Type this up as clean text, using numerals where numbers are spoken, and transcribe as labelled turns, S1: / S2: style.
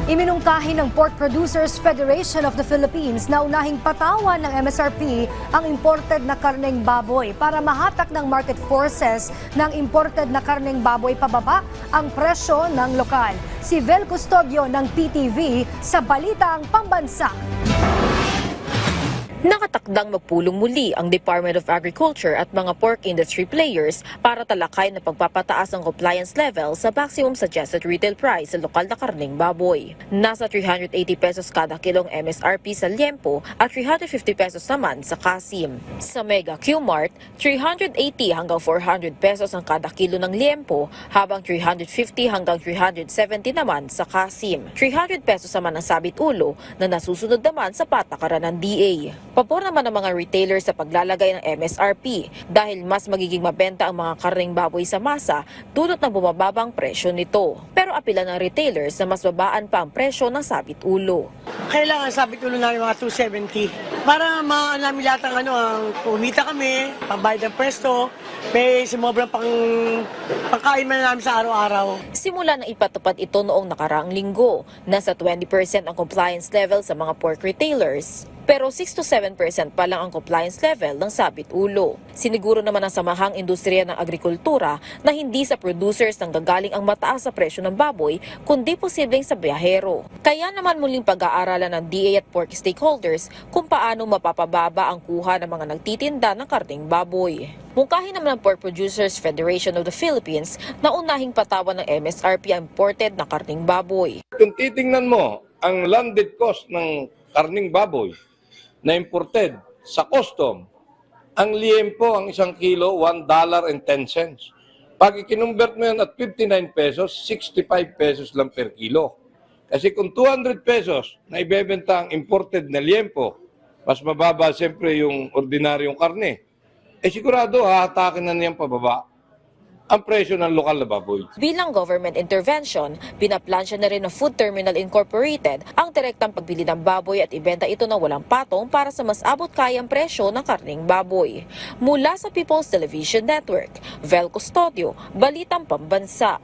S1: Iminungkahi ng Pork Producers Federation of the Philippines na unahing patawan ng MSRP ang imported na karneng baboy para mahatak ng market forces ng imported na karneng baboy pababa ang presyo ng lokal. Si Vel Custodio ng PTV sa Balitang Pambansa.
S2: Nakatakdang magpulong muli ang Department of Agriculture at mga pork industry players para talakay na pagpapataas ng compliance level sa maximum suggested retail price sa lokal na karneng baboy. Nasa 380 pesos kada kilong MSRP sa liempo at 350 pesos naman sa kasim. Sa Mega Q-Mart, 380 hanggang 400 pesos ang kada kilo ng liempo habang 350 hanggang 370 naman sa kasim. 300 pesos naman ang sabit ulo na nasusunod naman sa patakaran ng DA. Pabor naman ang mga retailer sa paglalagay ng MSRP dahil mas magiging mabenta ang mga karneng baboy sa masa dulot ng bumababang presyo nito. Pero apila ng retailers na mas babaan pa ang presyo ng sabit ulo.
S3: Kailangan sabit ulo namin mga 270 para namin lahat ang ang kumita kami, pambayad ng pwesto, may sumobrang pangkain man namin sa araw-araw.
S2: Simula nang ipatupad ito noong nakaraang linggo, nasa 20% ang compliance level sa mga pork retailers. Pero 6 to 7% pa lang ang compliance level ng sabit ulo. Siniguro naman ng Samahang Industriya ng Agrikultura na hindi sa producers nang gagaling ang mataas sa presyo ng baboy, kundi posibleng sa biyahero. Kaya naman muling pag-aaralan ng DA at pork stakeholders kung paano mapapababa ang kuha ng mga nagtitinda ng karneng baboy. Mungkahi naman ng Pork Producers Federation of the Philippines na unahing patawan ng MSRP ang imported na karneng baboy.
S4: Kung titingnan mo ang landed cost ng karneng baboy na imported sa custom, ang liempo, ang isang kilo, $1.10. Pag ikinumbert mo yan at 59 pesos, 65 pesos lang per kilo. Kasi kung 200 pesos na ibebenta ang imported na liempo, mas mababa siyempre yung ordinaryong karne, sigurado hahatakin na niyan pababa ang presyo ng lokal na baboy.
S2: Bilang government intervention, pinaplansya na rin ng Food Terminal Incorporated ang direktang pagbili ng baboy at ibenta ito ng walang patong para sa mas abot kayang presyo ng karneng baboy. Mula sa People's Television Network, Vel Custodio, Balitang Pambansa.